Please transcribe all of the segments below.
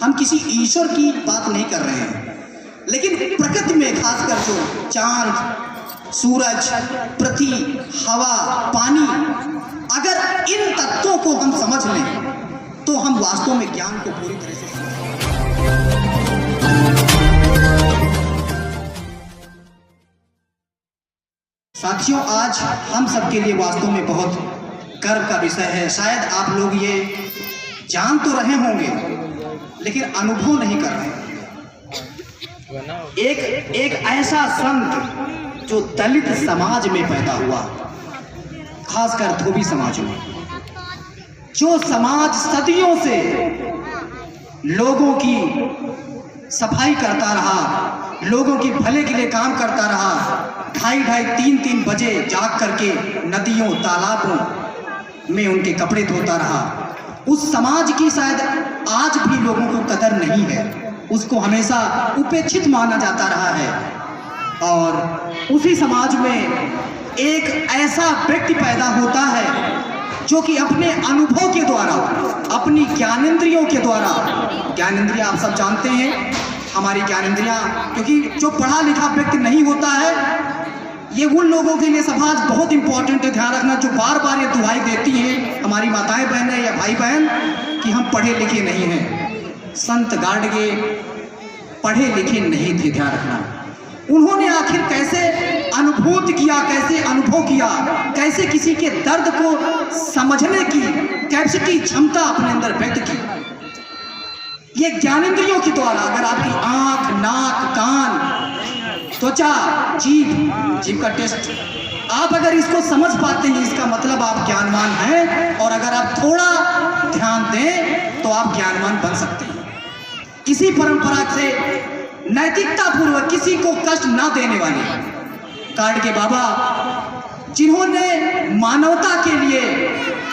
हम किसी ईश्वर की बात नहीं कर रहे हैं, लेकिन प्रकृति में खासकर जो चांद, सूरज, पृथ्वी, हवा, पानी, अगर इन तत्वों को हम समझ लें तो हम वास्तव में ज्ञान को पूरी तरह से साथियों, आज हम सबके लिए वास्तव में बहुत गर्व का विषय है। शायद आप लोग ये जान तो रहे होंगे लेकिन अनुभव नहीं कर रहे। एक ऐसा संत जो दलित समाज में पैदा हुआ, खासकर धोबी समाज में, जो समाज सदियों से लोगों की सफाई करता रहा, लोगों की भले के लिए काम करता रहा, 2:30-3 बजे जाग करके नदियों तालाबों में उनके कपड़े धोता रहा। उस समाज की शायद आज भी लोगों को कदर नहीं है, उसको हमेशा उपेक्षित माना जाता रहा है। और उसी समाज में एक ऐसा व्यक्ति पैदा होता है जो कि अपने अनुभव के द्वारा, अपनी ज्ञानेंद्रियों के द्वारा, ज्ञानेंद्रियां आप सब जानते हैं हमारी ज्ञानेंद्रियां, क्योंकि जो पढ़ा लिखा व्यक्ति नहीं होता है, ये उन लोगों के लिए समाज बहुत इंपॉर्टेंट है, ध्यान रखना, जो बार बार ये दुहाई देती हैं हमारी माताएं बहनें या भाई बहन कि हम पढ़े लिखे नहीं हैं। संत गाडगे पढ़े लिखे नहीं थे, ध्यान रखना। उन्होंने आखिर कैसे अनुभूत किया, कैसे अनुभव किया, कैसे किसी के दर्द को समझने की कैपेसिटी, क्षमता अपने अंदर व्यक्त की, ये ज्ञानेंद्रियों के द्वारा। अगर आपकी आंख, नाक, कान, त्वचा, जीभ का टेस्ट, आप अगर इसको समझ पाते हैं, इसका मतलब आप ज्ञानवान हैं। और अगर आप थोड़ा ध्यान दें तो आप ज्ञानवान बन सकते हैं। इसी परंपरा से नैतिकता पूर्वक, किसी को कष्ट ना देने वाले गाडगे बाबा, जिन्होंने मानवता के लिए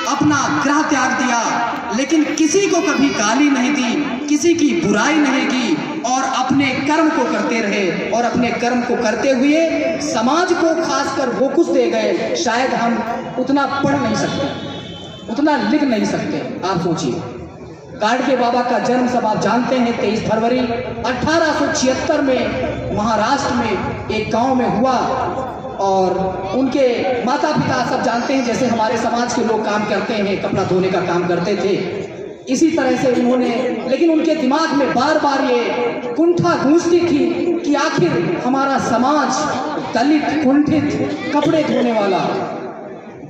अपना ग्रह त्याग दिया, लेकिन किसी को कभी गाली नहीं दी, किसी की बुराई नहीं की, और अपने कर्म को करते रहे। और अपने कर्म को करते हुए समाज को खासकर वो कुछ दे गए, शायद हम उतना पढ़ नहीं सकते, उतना लिख नहीं सकते। आप सोचिए, गाडगे बाबा का जन्म सब आप जानते हैं 23 फरवरी 1876 में महाराष्ट्र में एक गांव में हुआ। और उनके माता पिता सब जानते हैं, जैसे हमारे समाज के लोग काम करते हैं, कपड़ा धोने का काम करते थे, इसी तरह से उन्होंने, लेकिन उनके दिमाग में बार बार ये कुंठा गूंजती थी कि आखिर हमारा समाज दलित, कुंठित, कपड़े धोने वाला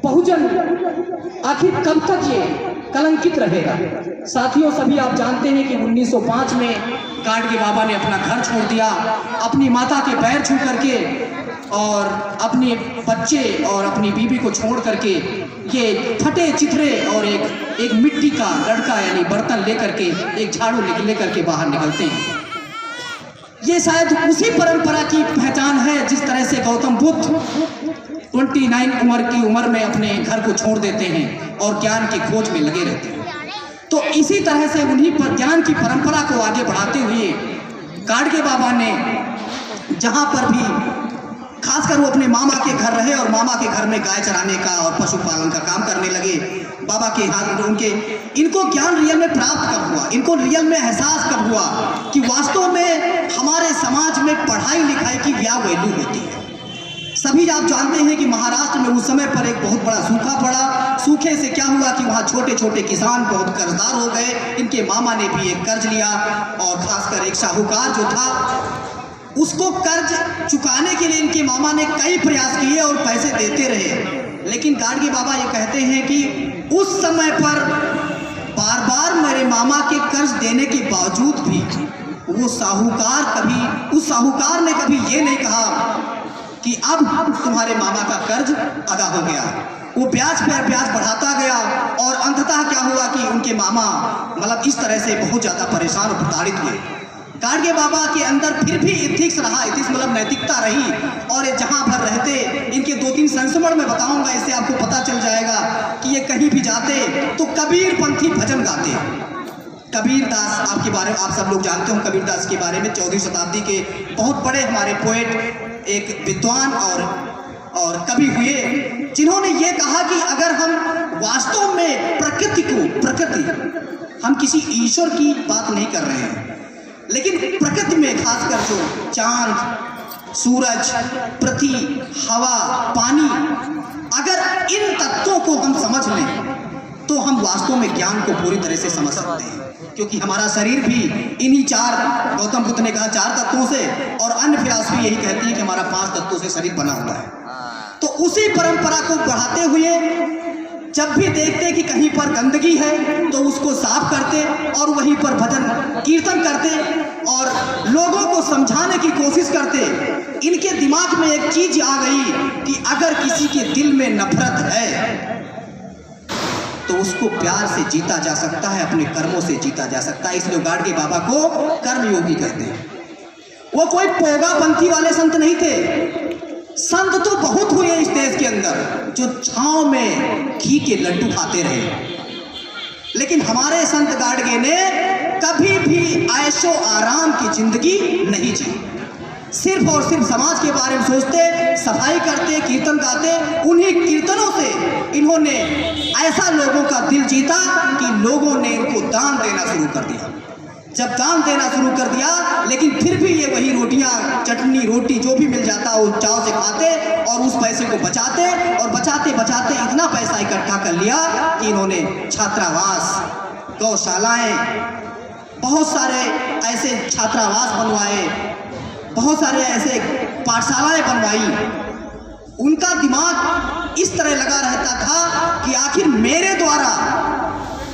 बहुजन आखिर कब तक ये कलंकित रहेगा। साथियों, सभी आप जानते हैं कि 1905 में गाडगे बाबा ने अपना घर छोड़ दिया, अपनी माता के पैर छू करके, और अपने बच्चे और अपनी बीवी को छोड़ करके ये फटे चिथरे और एक मिट्टी का लड़का यानी बर्तन लेकर के, एक झाड़ू लेकर के बाहर निकलते हैं। ये शायद उसी परंपरा की पहचान है जिस तरह से गौतम बुद्ध 29 की उम्र में अपने घर को छोड़ देते हैं और ज्ञान की खोज में लगे रहते हैं। तो इसी तरह से उन्हीं पर ज्ञान की परंपरा को आगे बढ़ाते हुए गाडगे बाबा ने जहाँ पर भी, खासकर वो अपने मामा के घर रहे और मामा के घर में गाय चराने का और पशुपालन का काम करने लगे। बाबा के हाथ उनके, इनको ज्ञान रियल में प्राप्त कब हुआ, इनको रियल में एहसास कब हुआ कि वास्तव में हमारे समाज में पढ़ाई लिखाई की क्या वैल्यू होती है। सभी आप जानते हैं कि महाराष्ट्र में उस समय पर एक बहुत बड़ा सूखा पड़ा। सूखे से क्या हुआ कि वहाँ छोटे छोटे किसान बहुत कर्जदार हो गए। इनके मामा ने भी एक कर्ज लिया, और खासकर एक साहूकार जो था, उसको कर्ज चुकाने के लिए इनके मामा ने कई प्रयास किए और पैसे देते रहे। लेकिन गाडगे बाबा ये कहते हैं कि उस समय पर बार बार मेरे मामा के कर्ज देने के बावजूद भी उस साहूकार ने कभी ये नहीं कहा कि अब तुम्हारे मामा का कर्ज अदा हो गया। वो ब्याज पर ब्याज बढ़ाता गया, और अंततः क्या हुआ कि उनके मामा मतलब इस तरह से बहुत ज़्यादा परेशान और प्रताड़ित हुए। गाडगे बाबा के अंदर फिर भी इथिक्स रहा, इथिक्स मतलब नैतिकता रही। और ये जहाँ भर रहते, इनके 2-3 संस्मरण में बताऊंगा, इससे आपको पता चल जाएगा कि ये कहीं भी जाते तो कबीरपंथी भजन गाते। कबीरदास आपके बारे में आप सब लोग जानते हो, कबीरदास के बारे में 14वीं शताब्दी के बहुत बड़े हमारे पोएट, एक विद्वान और कवि हुए जिन्होंने ये कहा कि अगर हम वास्तव में प्रकृति हम किसी ईश्वर की बात नहीं कर रहे हैं, लेकिन प्रकृति में खासकर जो चांद, सूरज, पृथ्वी, हवा, पानी, अगर इन तत्वों को हम समझ लें तो हम वास्तव में ज्ञान को पूरी तरह से समझ सकते हैं। क्योंकि हमारा शरीर भी इन्हीं गौतम बुद्ध ने कहा 4 तत्वों से, और अन्य फिलॉसफी यही कहती है कि हमारा 5 तत्वों से शरीर बना हुआ है। तो उसी परंपरा को बढ़ाते हुए जब भी देखते कि कहीं पर गंदगी है तो उसको साफ करते और वहीं पर भजन कीर्तन करते और लोगों को समझाने की कोशिश करते। इनके दिमाग में एक चीज आ गई कि अगर किसी के दिल में नफरत है तो उसको प्यार से जीता जा सकता है, अपने कर्मों से जीता जा सकता है। इसलिए गाडगे बाबा को कर्मयोगी कहते हैं। वो कोई पोगापंथी वाले संत नहीं थे। संत तो बहुत हुए इस देश के अंदर जो छांव में घी के लड्डू खाते रहे, लेकिन हमारे संत गाडगे ने कभी भी ऐशो आराम की जिंदगी नहीं जी। सिर्फ और सिर्फ समाज के बारे में सोचते, सफाई करते, कीर्तन गाते। उन्हीं कीर्तनों से इन्होंने ऐसा लोगों का दिल जीता कि लोगों ने इनको दान देना शुरू कर दिया। जब दान देना शुरू कर दिया, लेकिन फिर भी ये वही रोटियां, चटनी, रोटी जो भी मिल जाता वो चाव से खाते और उस पैसे को बचाते और बचाते बचाते इतना पैसा इकट्ठा कर लिया कि इन्होंने छात्रावास, गौशालाएं, बहुत सारे ऐसे छात्रावास बनवाए, बहुत सारे ऐसे पाठशालाएं बनवाई। उनका दिमाग इस तरह लगा रहता था कि आखिर मेरे द्वारा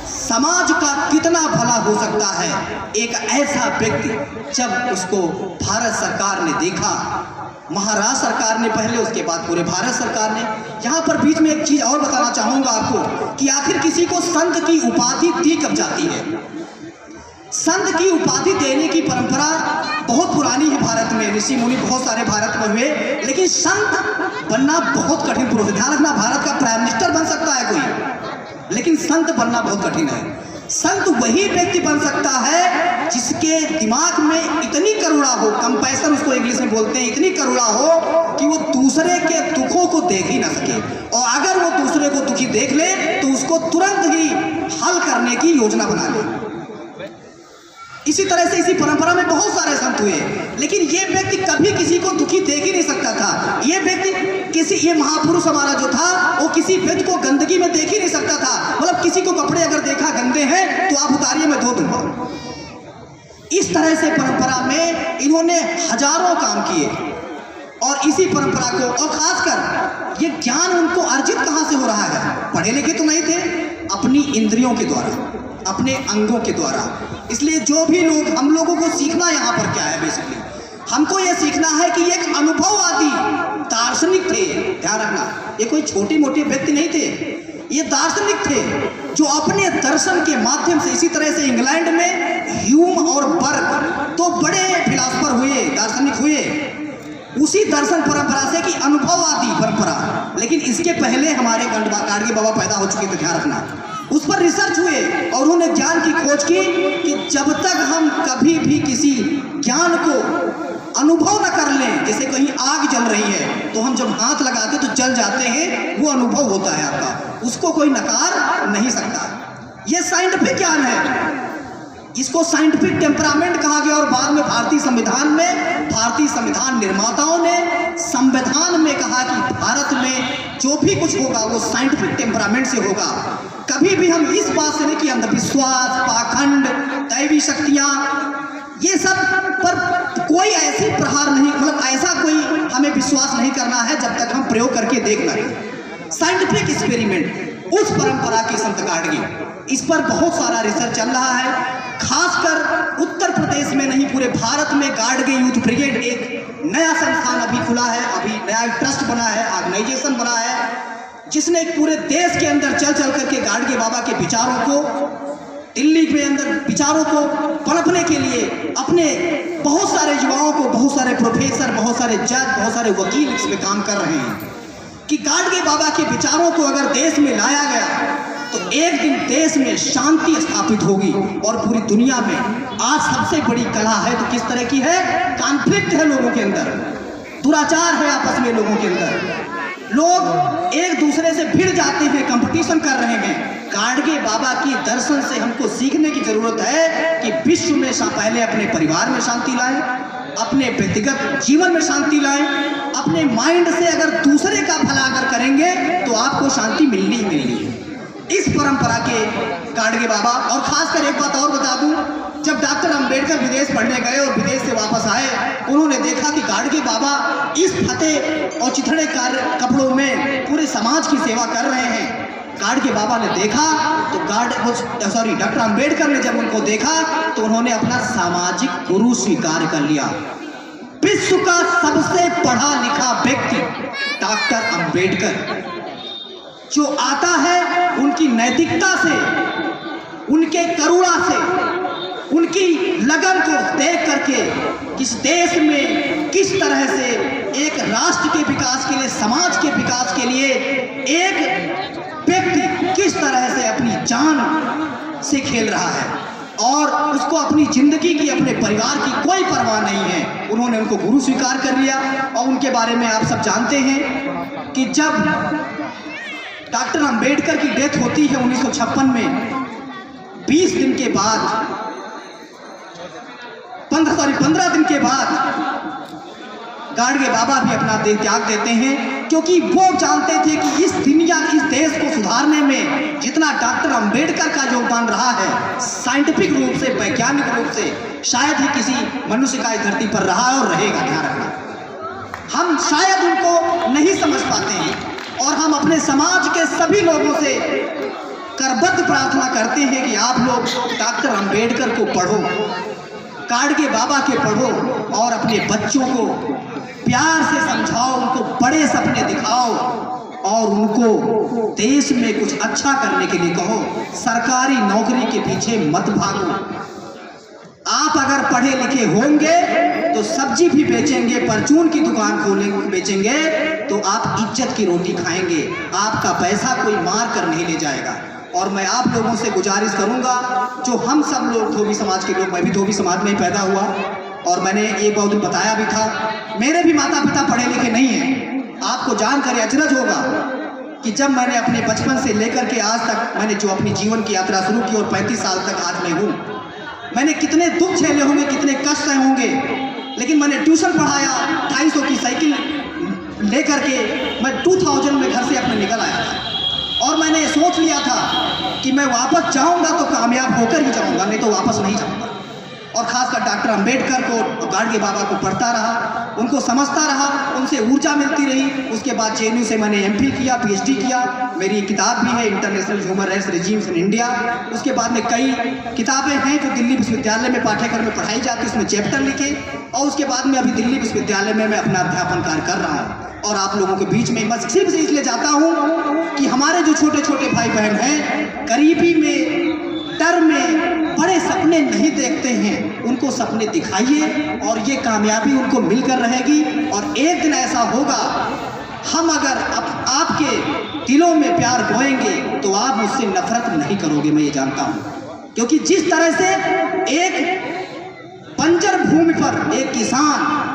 समाज का कितना भला हो सकता है। एक ऐसा व्यक्ति, जब उसको भारत सरकार ने देखा, महाराष्ट्र सरकार ने पहले, उसके बाद पूरे भारत सरकार ने, यहाँ पर बीच में एक चीज और बताना चाहूंगा आपको कि आखिर किसी को संत की उपाधि दी कब जाती है। संत की उपाधि देने की परंपरा बहुत पुरानी है भारत में। ऋषि मुनि बहुत सारे भारत में हुए, लेकिन संत बनना बहुत कठिन प्रोसेस। ध्यान रखना, भारत का प्राइम मिनिस्टर बन सकता है कोई, लेकिन संत बनना बहुत कठिन है। संत वही व्यक्ति बन सकता है जिसके दिमाग में इतनी करुणा हो, कंपैशन उसको इंग्लिश में बोलते हैं, इतनी करुणा हो कि वो दूसरे के दुखों को देख ही ना सके, और अगर वो दूसरे को दुखी देख ले तो उसको तुरंत ही हल करने की योजना बना ले। इसी तरह से इसी परंपरा में बहुत सारे संत हुए, लेकिन ये व्यक्ति कभी किसी को दुखी देख ही नहीं सकता था। ये व्यक्ति ये महापुरुष हमारा जो था वो किसी व्यक्ति को गंदगी में देख ही नहीं सकता था। मतलब किसी को कपड़े अगर देखा गंदे हैं तो आप उतारिए, मैं धो दूंगा। इस तरह से परंपरा में इन्होंने हजारों काम किए और इसी परंपरा को, और खासकर ये ज्ञान उनको अर्जित कहां से हो रहा है? पढ़े लिखे तो नहीं थे, अपनी इंद्रियों के द्वारा, अपने अंगों के द्वारा। इसलिए जो भी लोग, हम लोगों को सीखना यहाँ पर क्या है, बेसिकली हमको ये सीखना है कि एक अनुभववादी दार्शनिक थे। ध्यान रखना, ये कोई छोटे मोटे व्यक्ति नहीं थे, ये दार्शनिक थे जो अपने दर्शन के माध्यम से, इसी तरह से इंग्लैंड में ह्यूम और बर्ग तो बड़े फिलासफर हुए, दार्शनिक हुए, उसी दर्शन परंपरा से कि अनुभववादी परंपरा। लेकिन इसके पहले हमारे गाडगे बाबा पैदा हो चुके थे, ध्यान रखना। उस पर रिसर्च हुए और उन्होंने ज्ञान की खोज की कि जब तक हम कभी भी किसी ज्ञान को अनुभव न कर लें, जैसे कहीं आग जल रही है तो हम जब हाथ लगाते तो जल जाते हैं, वो अनुभव होता है आपका, उसको कोई नकार नहीं सकता। ये साइंटिफिक ज्ञान है, इसको साइंटिफिक टेम्परामेंट कहा गया। और बाद में भारतीय संविधान निर्माताओं ने संविधान में कहा कि भारत में जो भी कुछ होगा वो साइंटिफिक टेम्परामेंट से होगा। कभी भी हम इस बात से नहीं कि अंधविश्वास, पाखंड, दैवी शक्तियां, ये सब पर कोई ऐसी प्रहार नहीं, मतलब ऐसा कोई हमें विश्वास नहीं करना है जब तक हम प्रयोग करके देख लें। साइंटिफिक एक्सपेरिमेंट, उस परंपरा के संत गाडगे, इस पर बहुत सारा रिसर्च चल रहा है। खासकर उत्तर प्रदेश में नहीं, पूरे भारत में गाडगे यूथ ब्रिगेड एक नया संस्थान अभी खुला है, अभी नया ट्रस्ट बना है, ऑर्गेनाइजेशन बना है, जिसने पूरे देश के अंदर चल चल करके गाडगे बाबा के विचारों को, दिल्ली के अंदर विचारों को पनपने के लिए अपने बहुत सारे युवाओं को, बहुत सारे प्रोफेसर, बहुत सारे जज, बहुत सारे वकील इसमें काम कर रहे हैं कि गाडगे बाबा के विचारों को अगर देश में लाया गया तो एक दिन देश में शांति स्थापित होगी। और पूरी दुनिया में आज सबसे बड़ी कला है तो किस तरह की है? कॉन्फ्लिक्ट है लोगों के अंदर, दुराचार है आपस में लोगों के अंदर, लोग एक दूसरे से भिड़ जाते हैं, कंपटीशन कर रहे हैं। गाडगे बाबा की दर्शन से हमको सीखने की जरूरत है कि विश्व में पहले अपने परिवार में शांति लाएं, अपने व्यक्तिगत जीवन में शांति लाएं। अपने माइंड से अगर दूसरे का भला अगर करेंगे तो आपको शांति मिलनी ही मिलनी है। इस परंपरा के गाडगे बाबा, और खासकर एक बात और बता दूं, जब डॉक्टर अंबेडकर विदेश पढ़ने गए और विदेश से वापस आए, उन्होंने देखा कि गाडगे बाबा इस फतेह और चिथड़े कपड़ों में पूरे समाज की सेवा कर रहे हैं। गाडगे बाबा ने देखा तो डॉक्टर अंबेडकर ने जब उनको देखा तो उन्होंने अपना सामाजिक गुरु स्वीकार कर लिया। विश्व का सबसे पढ़ा लिखा व्यक्ति डॉक्टर अंबेडकर, जो आता है उनकी नैतिकता से, उनके करुणा से, उनकी लगन को देख करके किस देश में किस तरह से एक राष्ट्र के विकास के लिए, समाज के विकास के लिए एक व्यक्ति किस तरह से अपनी जान से खेल रहा है और उसको अपनी जिंदगी की, अपने परिवार की कोई परवाह नहीं है। उन्होंने उनको गुरु स्वीकार कर लिया। और उनके बारे में आप सब जानते हैं कि जब डॉक्टर अंबेडकर की डेथ होती है 1956 में, 20 दिन के बाद 15 दिन के बाद गाडगे बाबा भी अपना देह त्याग देते हैं, क्योंकि वो जानते थे कि इस दुनिया, इस देश को सुधारने में जितना डॉक्टर अंबेडकर का योगदान रहा है, साइंटिफिक रूप से, वैज्ञानिक रूप से शायद ही किसी मनुष्य का इस धरती पर रहा और रहेगा। ध्यान रखना, हम शायद उनको नहीं समझ पाते हैं और हम अपने समाज के सभी लोगों से करबद्ध प्रार्थना करते हैं कि आप लोग डॉक्टर अंबेडकर को पढ़ो, गाडगे बाबा के पढ़ो और अपने बच्चों को प्यार से समझाओ, उनको बड़े सपने दिखाओ और उनको देश में कुछ अच्छा करने के लिए कहो। सरकारी नौकरी के पीछे मत भागो। आप अगर पढ़े लिखे होंगे तो सब्जी भी बेचेंगे, परचून की दुकान खोलेंगे, बेचेंगे तो आप इज्जत की रोटी खाएंगे। आपका पैसा कोई मार कर नहीं ले जाएगा। और मैं आप लोगों से गुजारिश करूंगा, जो हम सब लोग धोबी समाज के लोग, मैं भी धोबी समाज में ही पैदा हुआ और मैंने एक बहुत दिन बताया भी था, मेरे भी माता पिता पढ़े लिखे नहीं हैं। आपको जानकर अचरज होगा कि जब मैंने अपने बचपन से लेकर के आज तक मैंने जो अपनी जीवन की यात्रा शुरू की और 35 साल तक आज मैं हूँ, मैंने कितने दुख झेले होंगे, कितने कष्ट सहे होंगे, लेकिन मैंने ट्यूशन पढ़ाया, 250 की साइकिल लेकर के मैं 2000 में घर से अपने निकल आया था और मैंने सोच लिया था कि मैं वापस जाऊंगा तो कामयाब होकर ही जाऊंगा, नहीं तो वापस नहीं जाऊंगा। और खासकर डॉक्टर अंबेडकर को और गाडगे बाबा को पढ़ता रहा, उनको समझता रहा, उनसे ऊर्जा मिलती रही। उसके बाद JNU से मैंने MPhil किया, PhD किया। मेरी किताब भी है international human rights regimes in India. उसके बाद में कई किताबें हैं जो दिल्ली विश्वविद्यालय में पाठ्यक्रम में पढ़ाई जाती है, उसमें चैप्टर लिखे। और उसके बाद में अभी दिल्ली विश्वविद्यालय में मैं अपना अध्यापन कार्य कर रहा हूँ और आप लोगों के बीच में बस सिर्फ इसलिए जाता हूँ कि हमारे जो छोटे छोटे भाई बहन हैं, गरीबी में, डर में बड़े सपने नहीं देखते हैं, उनको सपने दिखाइए और ये कामयाबी उनको मिलकर रहेगी। और एक दिन ऐसा होगा, हम अगर आपके दिलों में प्यार बोएंगे तो आप मुझसे नफरत नहीं करोगे, मैं ये जानता हूँ। क्योंकि जिस तरह से एक बंजर भूमि पर एक किसान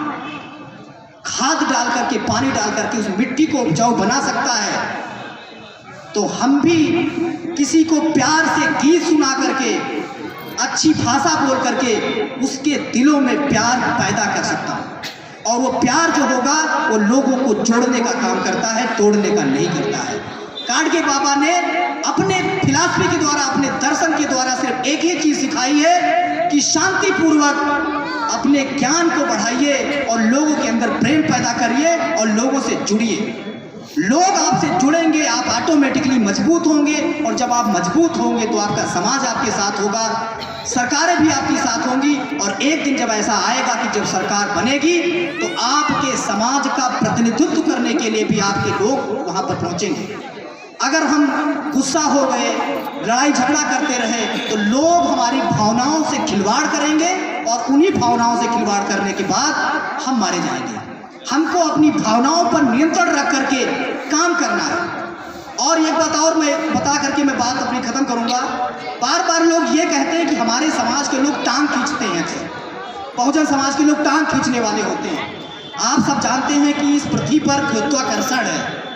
खाद डाल करके, पानी डाल करके उस मिट्टी को उपजाऊ बना सकता है, तो हम भी किसी को प्यार से गीत सुना करके, अच्छी भाषा बोल करके उसके दिलों में प्यार पैदा कर सकता हूँ। और वो प्यार जो होगा वो लोगों को जोड़ने का काम करता है, तोड़ने का नहीं करता है। गाडगे बाबा ने अपने फिलॉसफी के द्वारा, अपने दर्शन के द्वारा सिर्फ एक ही चीज सिखाई है कि शांतिपूर्वक अपने ज्ञान को बढ़ाइए और लोगों के अंदर प्रेम पैदा करिए और लोगों से जुड़िए। लोग आपसे जुड़ेंगे, आप ऑटोमेटिकली मजबूत होंगे और जब आप मजबूत होंगे तो आपका समाज आपके साथ होगा, सरकारें भी आपके साथ होंगी। और एक दिन जब ऐसा आएगा कि जब सरकार बनेगी तो आपके समाज का प्रतिनिधित्व करने के लिए भी आपके लोग वहां पर पहुंचेंगे। अगर हम गुस्सा हो गए, लड़ाई झगड़ा करते रहे तो लोग हमारी भावनाओं से खिलवाड़ करेंगे और उन्हीं भावनाओं से खिलवाड़ करने के बाद हम मारे जाएंगे। हमको अपनी भावनाओं पर नियंत्रण रख करके काम करना है। और एक बात और मैं बता करके मैं बात अपनी खत्म करूंगा। बार बार लोग ये कहते हैं कि हमारे समाज के लोग टांग खींचते हैं, अक्सर बहुजन समाज के लोग टांग खींचने वाले होते हैं। आप सब जानते हैं कि इस पृथ्वी पर गुरुत्वाकर्षण है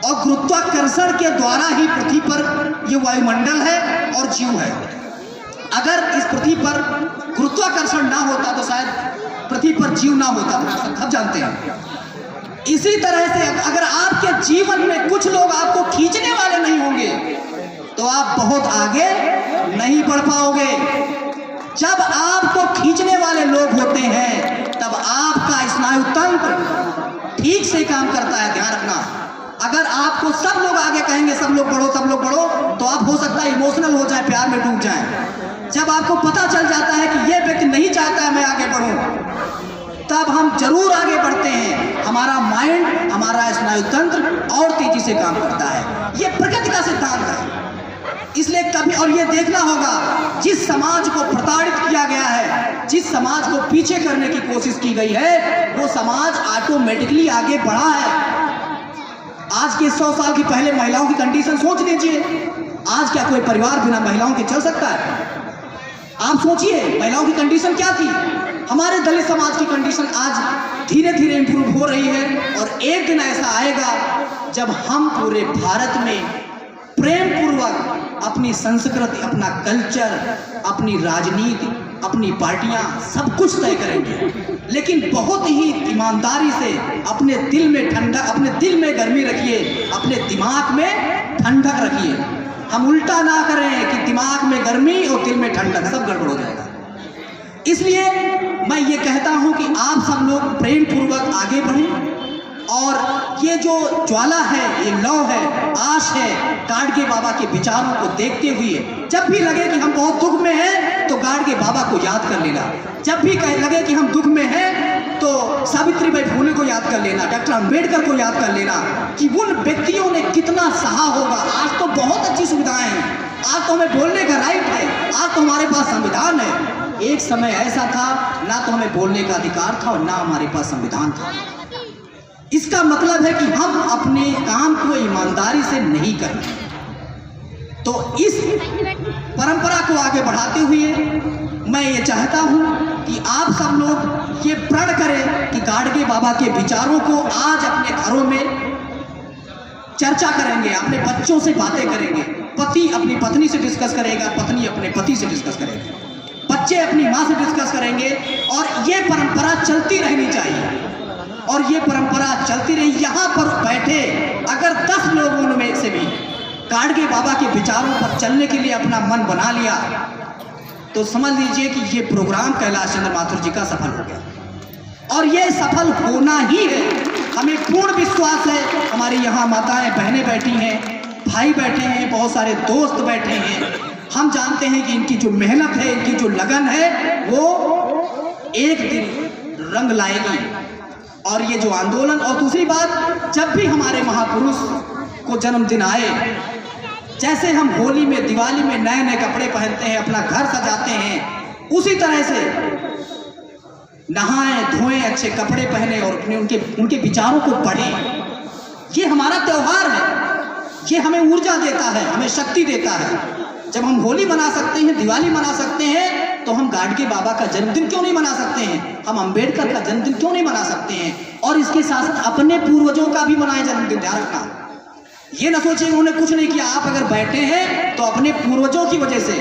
और गुरुत्वाकर्षण के द्वारा ही पृथ्वी पर ये वायुमंडल है और जीव है। अगर इस पृथ्वी पर गुरुत्वाकर्षण ना होता तो शायद पृथ्वी पर जीव ना होता, सब जानते हैं। इसी तरह से अगर आपके जीवन में कुछ लोग आपको खींचने वाले नहीं होंगे तो आप बहुत आगे नहीं बढ़ पाओगे। जब आपको खींचने वाले लोग होते हैं तब आपका स्नायु तंत्र ठीक से काम करता है, ध्यान रखना। अगर आपको सब लोग आगे कहेंगे सब लोग बढ़ो सब लोग बढ़ो, तो आप हो सकता है इमोशनल हो जाए, प्यार में डूब जाए। जब आपको पता चल जाता है कि ये व्यक्ति नहीं चाहता है मैं आगे बढ़ूं, तब हम जरूर आगे बढ़ते हैं। हमारा माइंड, हमारा स्नायु तंत्र और तेजी से काम करता है। ये प्रकृति का सिद्धांत है। इसलिए कभी, और ये देखना होगा, जिस समाज को प्रताड़ित किया गया है, जिस समाज को पीछे करने की कोशिश की गई है, वो समाज ऑटोमेटिकली आगे बढ़ा है। आज के 100 साल की पहले महिलाओं की कंडीशन सोच लीजिए। आज क्या कोई परिवार बिना महिलाओं के चल सकता है? आप सोचिए महिलाओं की कंडीशन क्या थी। हमारे दलित समाज की कंडीशन आज धीरे धीरे इंप्रूव हो रही है और एक दिन ऐसा आएगा जब हम पूरे भारत में प्रेम पूर्वक अपनी संस्कृति, अपना कल्चर, अपनी राजनीति, अपनी पार्टियां सब कुछ तय करेंगे, लेकिन बहुत ही ईमानदारी से अपने दिल में ठंडक, अपने दिल में गर्मी रखिए, अपने दिमाग में ठंडक रखिए। हम उल्टा ना करें कि दिमाग में गर्मी और दिल में ठंडक, सब गड़बड़ हो जाएगा। इसलिए मैं ये कहता हूं कि आप सब लोग प्रेम पूर्वक आगे बढ़ें और ये जो ज्वाला है, ये लौ है, आश है, गाडगे बाबा के विचारों को देखते हुए जब भी लगे कि हम बहुत दुख में हैं तो गाडगे बाबा को याद कर लेना। जब भी लगे कि हम दुख में हैं तो सावित्रीबाई फुले को याद कर लेना, डॉक्टर अंबेडकर को याद कर लेना कि उन व्यक्तियों ने कितना सहा होगा। आज तो बहुत अच्छी सुविधाएं हैं, आज तो हमें बोलने का राइट है, आज तो हमारे पास संविधान है। एक समय ऐसा था ना तो हमें बोलने का अधिकार था और ना हमारे पास संविधान था। इसका मतलब है कि हम अपने काम को ईमानदारी से नहीं कर रहे। तो इस परंपरा को आगे बढ़ाते हुए मैं ये चाहता हूं कि आप सब लोग ये प्रण करें कि गाडगे बाबा के विचारों को आज अपने घरों में चर्चा करेंगे, अपने बच्चों से बातें करेंगे, पति अपनी पत्नी से डिस्कस करेगा, पत्नी अपने पति से डिस्कस करेगी, बच्चे अपनी माँ से डिस्कस करेंगे और ये परंपरा चलती रहनी चाहिए। और ये परंपरा चलती रही। यहाँ पर बैठे अगर 10 लोगों में से भी गाडगे बाबा के विचारों पर चलने के लिए अपना मन बना लिया तो समझ लीजिए कि ये प्रोग्राम कैलाश चंद्र माथुर जी का सफल हो गया। और ये सफल होना ही है, हमें पूर्ण विश्वास है। हमारी यहाँ माताएं बहनें बैठी हैं, भाई बैठे हैं, बहुत सारे दोस्त बैठे हैं। हम जानते हैं कि इनकी जो मेहनत है, इनकी जो लगन है, वो एक दिन रंग लाएगी। और ये जो आंदोलन, और दूसरी बात, जब भी हमारे महापुरुष को जन्मदिन आए, जैसे हम होली में, दिवाली में नए नए कपड़े पहनते हैं, अपना घर सजाते हैं, उसी तरह से नहाएं धोएं, अच्छे कपड़े पहने और उनके विचारों को पढ़ें। ये हमारा त्योहार है, ये हमें ऊर्जा देता है, हमें शक्ति देता है। जब हम होली मना सकते हैं, दिवाली मना सकते हैं, तो हम गाडगे बाबा का जन्मदिन क्यों नहीं मना सकते हैं? हम अंबेडकर का जन्मदिन क्यों नहीं मना सकते हैं? और इसके साथ साथ अपने पूर्वजों का भी मनाए जन्मदिन। ध्यान रखना, ये ना सोचिए उन्होंने कुछ नहीं किया। आप अगर बैठे हैं तो अपने पूर्वजों की वजह से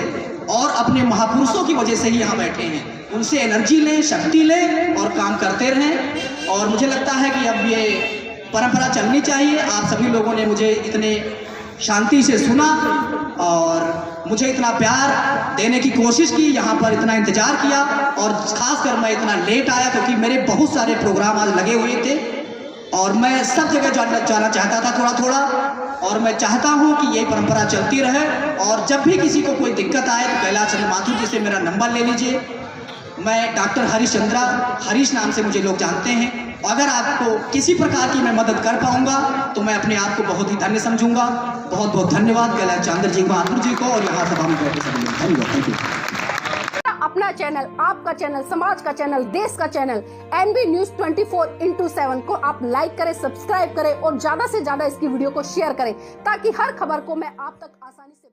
और अपने महापुरुषों की वजह से ही यहाँ बैठे हैं। उनसे एनर्जी लें, शक्ति लें और काम करते रहें। और मुझे लगता है कि अब ये परंपरा चलनी चाहिए। आप सभी लोगों ने मुझे इतने शांति से सुना और मुझे इतना प्यार देने की कोशिश की, यहाँ पर इतना इंतजार किया। और खासकर मैं इतना लेट आया क्योंकि मेरे बहुत सारे प्रोग्राम आज लगे हुए थे और मैं सब जगह जाना चाहता था थोड़ा थोड़ा। और मैं चाहता हूँ कि यही परंपरा चलती रहे। और जब भी किसी को कोई दिक्कत आए तो कैलाश चंद्र माथुर जी से मेरा नंबर ले लीजिए। मैं डॉक्टर हरीश चंद्रा, हरीश नाम से मुझे लोग जानते हैं। अगर आपको किसी प्रकार की मैं मदद कर पाऊंगा तो मैं अपने आप को बहुत ही धन्य समझूंगा। बहुत बहुत धन्यवाद कैलाश चंद्र जी माथुर जी को और यहाँ सभा में बैठे सभी लोग। धन्यवाद, थैंक यू। अपना चैनल, आपका चैनल, समाज का चैनल, देश का चैनल NB News 24/7 को आप लाइक करें, सब्सक्राइब करें और ज्यादा से ज्यादा इसकी वीडियो को शेयर करें ताकि हर खबर को मैं आप तक आसानी से